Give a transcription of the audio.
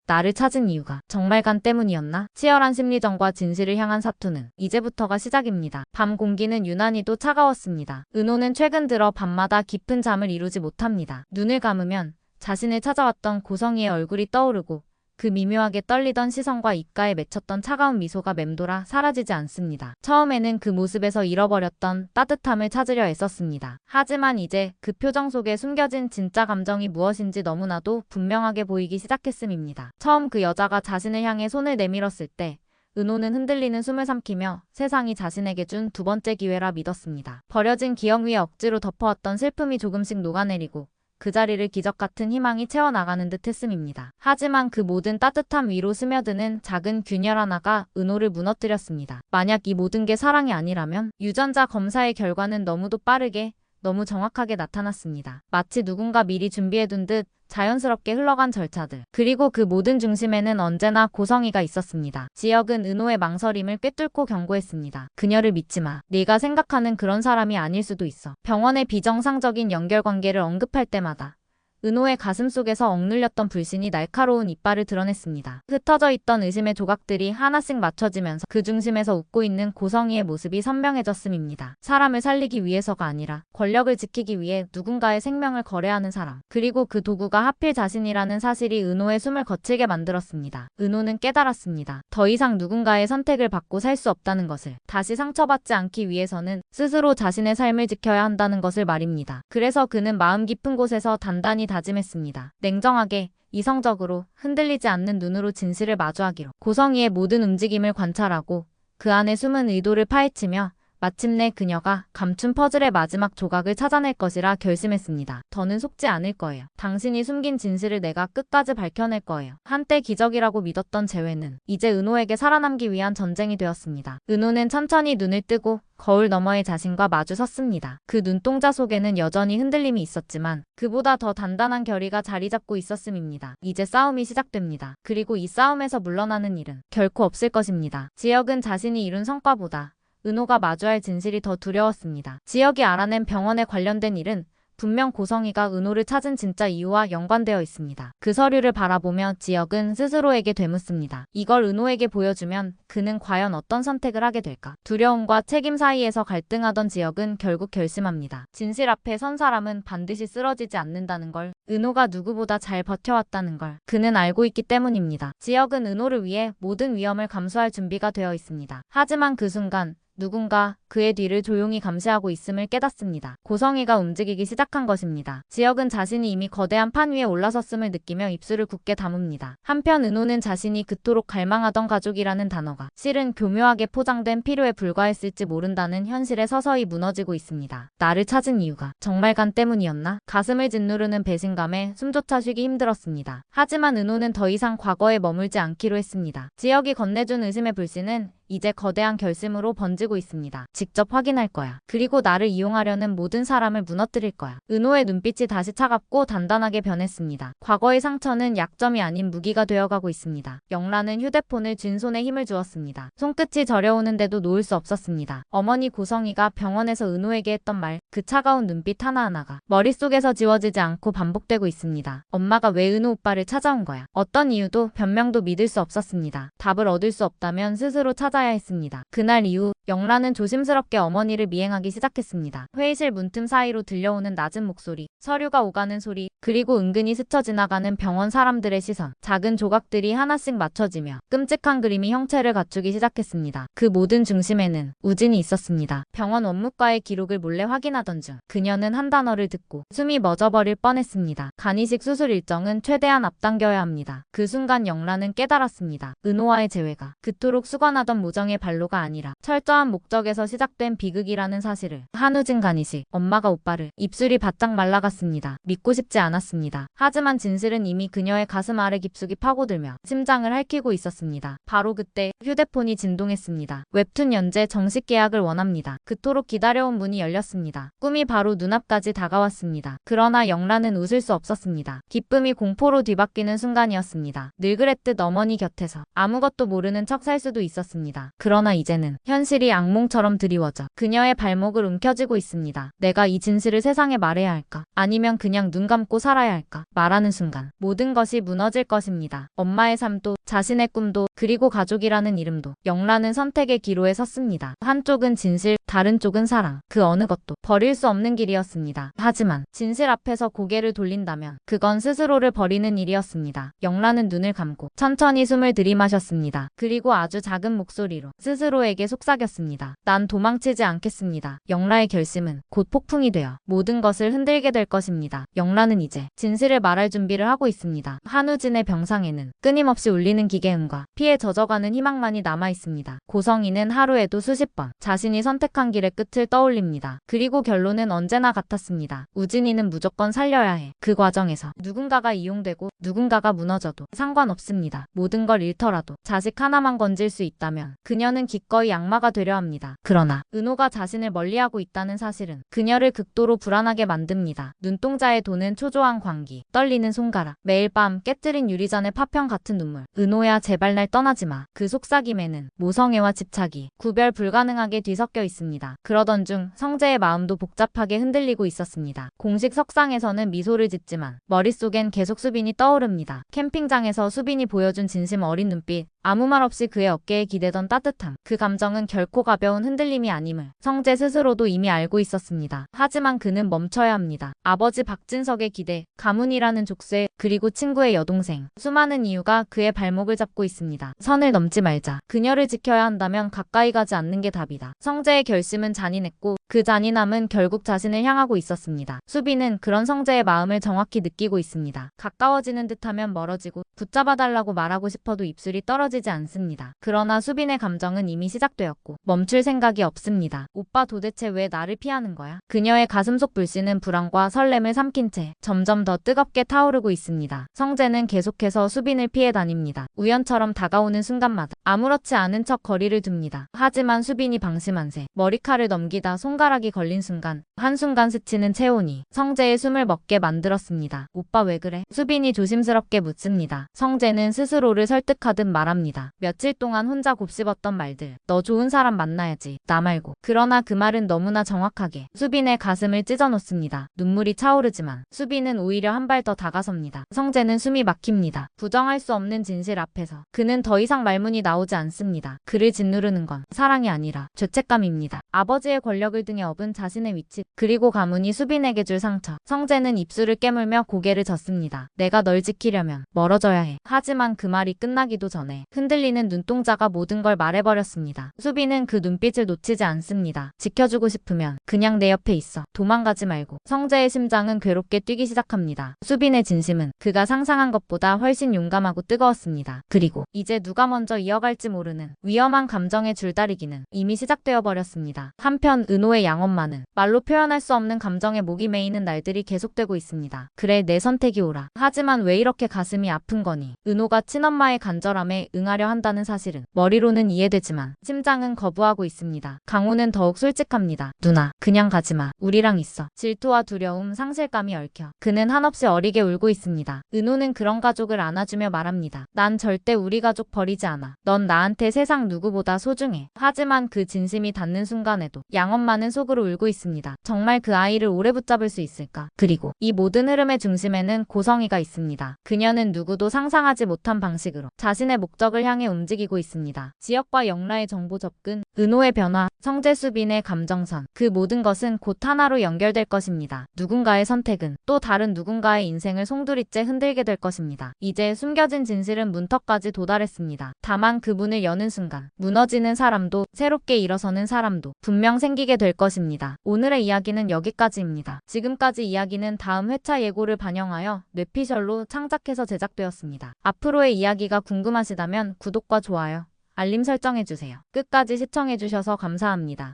나를 찾은 이유가 정말 간 때문이었나? 치열한 심리전과 진실을 향한 사투는 이제부터가 시작입니다. 밤 공기는 유난히도 차가웠습니다. 은호는 최근 들어 밤마다 깊은 잠을 이루지 못합니다. 눈을 감으면 자신을 찾아왔던 고성이의 얼굴이 떠오르고 그 미묘하게 떨리던 시선과 입가에 맺혔던 차가운 미소가 맴돌아 사라지지 않습니다. 처음에는 그 모습에서 잃어버렸던 따뜻함을 찾으려 애썼습니다. 하지만 이제 그 표정 속에 숨겨진 진짜 감정이 무엇인지 너무나도 분명하게 보이기 시작했음입니다. 처음 그 여자가 자신을 향해 손을 내밀었을 때 은호는 흔들리는 숨을 삼키며 세상이 자신에게 준 두 번째 기회라 믿었습니다. 버려진 기억 위에 억지로 덮어왔던 슬픔이 조금씩 녹아내리고 그 자리를 기적 같은 희망이 채워나가는 듯 했음입니다. 하지만 그 모든 따뜻함 위로 스며드는 작은 균열 하나가 은호를 무너뜨렸습니다. 만약 이 모든 게 사랑이 아니라면? 유전자 검사의 결과는 너무도 빠르게 너무 정확하게 나타났습니다. 마치 누군가 미리 준비해둔 듯 자연스럽게 흘러간 절차들. 그리고 그 모든 중심에는 언제나 고성이가 있었습니다. 지혁은 은호의 망설임을 꿰뚫고 경고했습니다. 그녀를 믿지 마. 네가 생각하는 그런 사람이 아닐 수도 있어. 병원의 비정상적인 연결관계를 언급할 때마다 은호의 가슴속에서 억눌렸던 불신이 날카로운 이빨을 드러냈습니다. 흩어져 있던 의심의 조각들이 하나씩 맞춰지면서 그 중심에서 웃고 있는 고성이의 모습이 선명해졌음입니다. 사람을 살리기 위해서가 아니라 권력을 지키기 위해 누군가의 생명을 거래하는 사람. 그리고 그 도구가 하필 자신이라는 사실이 은호의 숨을 거칠게 만들었습니다. 은호는 깨달았습니다. 더 이상 누군가의 선택을 받고 살 수 없다는 것을. 다시 상처받지 않기 위해서는 스스로 자신의 삶을 지켜야 한다는 것을 말입니다. 그래서 그는 마음 깊은 곳에서 단단히 다짐했습니다. 냉정하게, 이성적으로, 흔들리지 않는 눈으로 진실을 마주하기로. 고성이의 모든 움직임을 관찰하고 그 안에 숨은 의도를 파헤치며 마침내 그녀가 감춘 퍼즐의 마지막 조각을 찾아낼 것이라 결심했습니다. 더는 속지 않을 거예요. 당신이 숨긴 진실을 내가 끝까지 밝혀낼 거예요. 한때 기적이라고 믿었던 재회는 이제 은호에게 살아남기 위한 전쟁이 되었습니다. 은호는 천천히 눈을 뜨고 거울 너머의 자신과 마주 섰습니다. 그 눈동자 속에는 여전히 흔들림이 있었지만 그보다 더 단단한 결의가 자리 잡고 있었음입니다. 이제 싸움이 시작됩니다. 그리고 이 싸움에서 물러나는 일은 결코 없을 것입니다. 지혁은 자신이 이룬 성과보다 은호가 마주할 진실이 더 두려웠습니다. 지혁이 알아낸 병원에 관련된 일은 분명 고성이가 은호를 찾은 진짜 이유와 연관되어 있습니다. 그 서류를 바라보며 지혁은 스스로에게 되묻습니다. 이걸 은호에게 보여주면 그는 과연 어떤 선택을 하게 될까? 두려움과 책임 사이에서 갈등하던 지혁은 결국 결심합니다. 진실 앞에 선 사람은 반드시 쓰러지지 않는다는 걸, 은호가 누구보다 잘 버텨왔다는 걸 그는 알고 있기 때문입니다. 지혁은 은호를 위해 모든 위험을 감수할 준비가 되어 있습니다. 하지만 그 순간 누군가 그의 뒤를 조용히 감시하고 있음을 깨닫습니다. 고성이가 움직이기 시작한 것입니다. 지혁은 자신이 이미 거대한 판 위에 올라섰음을 느끼며 입술을 굳게 다뭅니다. 한편 은호는 자신이 그토록 갈망하던 가족이라는 단어가 실은 교묘하게 포장된 필요에 불과했을지 모른다는 현실에 서서히 무너지고 있습니다. 나를 찾은 이유가 정말 간 때문이었나? 가슴을 짓누르는 배신감에 숨조차 쉬기 힘들었습니다. 하지만 은호는 더 이상 과거에 머물지 않기로 했습니다. 지혁이 건네준 의심의 불씨는 이제 거대한 결심으로 번지고 있습니다. 직접 확인할 거야. 그리고 나를 이용하려는 모든 사람을 무너뜨릴 거야. 은호의 눈빛이 다시 차갑고 단단하게 변했습니다. 과거의 상처는 약점이 아닌 무기가 되어가고 있습니다. 영란은 휴대폰을 쥔 손에 힘을 주었습니다. 손끝이 저려오는데도 놓을 수 없었습니다. 어머니 고성이가 병원에서 은호에게 했던 말, 그 차가운 눈빛 하나하나가 머릿속에서 지워지지 않고 반복되고 있습니다. 엄마가 왜 은호 오빠를 찾아온 거야? 어떤 이유도 변명도 믿을 수 없었습니다. 답을 얻을 수 없다면 스스로 찾아야 했습니다. 그날 이후 영란은 조심스럽게 어머니를 미행하기 시작했습니다. 회의실 문틈 사이로 들려오는 낮은 목소리, 서류가 오가는 소리, 그리고 은근히 스쳐 지나가는 병원 사람들의 시선. 작은 조각들이 하나씩 맞춰지며 끔찍한 그림이 형체를 갖추기 시작했습니다. 그 모든 중심에는 우진이 있었습니다. 병원 원무과의 기록을 몰래 확인하던 중 그녀는 한 단어를 듣고 숨이 멎어버릴 뻔했습니다. 간이식 수술 일정은 최대한 앞당겨야 합니다. 그 순간 영란은 깨달았습니다. 은호와의 재회가 그토록 수관하던 모정의 발로가 아니라 철저한 목적에서 시작된 비극이라는 사실을. 한우진 간이식, 엄마가 오빠를. 입술이 바짝 말라갔습니다. 믿고 싶지 않았습니다. 하지만 진실은 이미 그녀의 가슴 아래 깊숙이 파고들며 심장을 핥히고 있었습니다. 바로 그때 휴대폰이 진동했습니다. 웹툰 연재 정식 계약을 원합니다. 그토록 기다려온 문이 열렸습니다. 꿈이 바로 눈앞까지 다가왔습니다. 그러나 영란은 웃을 수 없었습니다. 기쁨이 공포로 뒤바뀌는 순간이었습니다. 늘 그랬듯 어머니 곁에서 아무것도 모르는 척 살 수도 있었습니다. 있었습니다. 그러나 이제는 현실이 악몽처럼 드리워져 그녀의 발목을 움켜쥐고 있습니다. 내가 이 진실을 세상에 말해야 할까? 아니면 그냥 눈 감고 살아야 할까? 말하는 순간 모든 것이 무너질 것입니다. 엄마의 삶도 자신의 꿈도 그리고 가족이라는 이름도 영란은 선택의 기로에 섰습니다. 한쪽은 진실, 다른 쪽은 사랑. 그 어느 것도 버릴 수 없는 길이었습니다. 하지만 진실 앞에서 고개를 돌린다면 그건 스스로를 버리는 일이었습니다. 영란은 눈을 감고 천천히 숨을 들이마셨습니다. 그리고 아주 작은 목소리로 스스로에게 속삭였습니다. 난 도망치지 않겠습니다. 영라의 결심은 곧 폭풍이 되어 모든 것을 흔들게 될 것입니다. 영라는 이제 진실을 말할 준비를 하고 있습니다. 한우진의 병상에는 끊임없이 울리는 기계음과 피에 젖어가는 희망만이 남아 있습니다. 고성이는 하루에도 수십 번 자신이 선택한 길의 끝을 떠올립니다. 그리고 결론은 언제나 같았습니다. 우진이는 무조건 살려야 해. 그 과정에서 누군가가 이용되고 누군가가 무너져도 상관없습니다. 모든 걸 잃더라도 자식 하나만 건질 수 있다면 그녀는 기꺼이 악마가 되려 합니다. 그러나 은호가 자신을 멀리하고 있다는 사실은 그녀를 극도로 불안하게 만듭니다. 눈동자에 도는 초조한 광기, 떨리는 손가락, 매일 밤 깨뜨린 유리잔의 파편 같은 눈물. 은호야 제발 날 떠나지 마. 그 속삭임에는 모성애와 집착이 구별 불가능하게 뒤섞여 있습니다. 그러던 중 성재의 마음도 복잡하게 흔들리고 있었습니다. 공식 석상에서는 미소를 짓지만 머릿속엔 계속 수빈이 떠오릅니다. 캠핑장에서 수빈이 보여준 진심 어린 눈빛, 아무 말 없이 그의 어깨에 기대던 따뜻함. 그 감정은 결코 가벼운 흔들림이 아님을 성재 스스로도 이미 알고 있었습니다. 하지만 그는 멈춰야 합니다. 아버지 박진석의 기대, 가문이라는 족쇄, 그리고 친구의 여동생. 수많은 이유가 그의 발목을 잡고 있습니다. 선을 넘지 말자. 그녀를 지켜야 한다면 가까이 가지 않는 게 답이다. 성재의 결심은 잔인했고 그 잔인함은 결국 자신을 향하고 있었습니다. 수빈은 그런 성재의 마음을 정확히 느끼고 있습니다. 가까워지는 듯하면 멀어지고 붙잡아달라고 말하고 싶어도 입술이 떨어지지 않습니다. 그러나 수빈의 감정은 이미 시작되었고 멈출 생각이 없습니다. 오빠 도대체 왜 나를 피하는 거야? 그녀의 가슴속 불씨는 불안과 설렘을 삼킨 채 점점 더 뜨겁게 타오르고 있습니다. 성재는 계속해서 수빈을 피해 다닙니다. 우연처럼 다가오는 순간마다 아무렇지 않은 척 거리를 둡니다. 하지만 수빈이 방심한 새 머리칼을 넘기다 손가락이 걸린 순간 한순간 스치는 체온이 성재의 숨을 멎게 만들었습니다. 오빠 왜 그래? 수빈이 조심스럽게 묻습니다. 성재는 스스로를 설득하듯 말합니다. 며칠 동안 혼자 곱씹었던 말들. 너 좋은 사람 만나야지. 나 말고. 그러나 그 말은 너무나 정확하게 수빈의 가슴을 찢어놓습니다. 눈물이 차오르지만 수빈은 오히려 한 발 더 다가섭니다. 성재는 숨이 막힙니다. 부정할 수 없는 진실 앞에서 그는 더 이상 말문이 나오지 않습니다. 그를 짓누르는 건 사랑이 아니라 죄책감입니다. 아버지의 권력을 등에 업은 자신의 위치, 그리고 가문이 수빈에게 줄 상처. 성재는 입술을 깨물며 고개를 젓습니다. 내가 널 지키려면 멀어져야 해. 하지만 그 말이 끝나기도 전에 흔들리는 눈동자가 모든 걸 말해버렸습니다. 수빈은 그 눈빛을 놓치지 않습니다. 지켜주고 싶으면 그냥 내 옆에 있어. 도망가지 말고. 성재의 심장은 괴롭게 뛰기 시작합니다. 수빈의 진심은 그가 상상한 것보다 훨씬 용감하고 뜨거웠습니다. 그리고 이제 누가 먼저 이어갈지 모르는 위험한 감정의 줄다리기는 이미 시작되어 버렸습니다. 한편 은호의 양엄마는 말로 표현할 수 없는 감정에 목이 메이는 날들이 계속되고 있습니다. 그래 내 선택이 옳아. 하지만 왜 이렇게 가슴이 아픈 거니? 은호가 친엄마의 간절함에 응하려 한다는 사실은 머리로는 이해되지만 심장은 거부하고 있습니다. 강호는 더욱 솔직합니다. 누나 그냥 가지마. 우리랑 있어. 질투와 두려움, 상실감이 얽혀 그는 한없이 어리게 울고 있습니다. 은호는 그런 가족을 안아주며 말합니다. 난 절대 우리 가족 버리지 않아. 넌 나한테 세상 누구보다 소중해. 하지만 그 진심이 닿는 순간에도 양엄마는 속으로 울고 있습니다. 정말 그 아이를 오래 붙잡을 수 있을까? 그리고 이 모든 흐름의 중심에는 고성이가 있습니다. 그녀는 누구도 상상하지 못한 방식으로 자신의 목적을 향해 움직이고 있습니다. 지역과 영라의 정보 접근, 은호의 변화, 성재 수빈의 감정선, 그 모든 것은 곧 하나로 연결될 것입니다. 누군가의 선택은 또 다른 누군가의 인생을 송두리째 흔들게 될 것입니다. 이제 숨겨진 진실은 문턱까지 도달했습니다. 다만 그 문을 여는 순간 무너지는 사람도 새롭게 일어서는 사람도 분명 생기게 될 것입니다. 오늘의 이야기는 여기까지입니다. 지금까지 이야기는 다음 회차 예고를 반영하여 뇌피셜로 창작해서 제작되었습니다. 앞으로의 이야기가 궁금하시다면 구독과 좋아요, 알림 설정해주세요. 끝까지 시청해주셔서 감사합니다.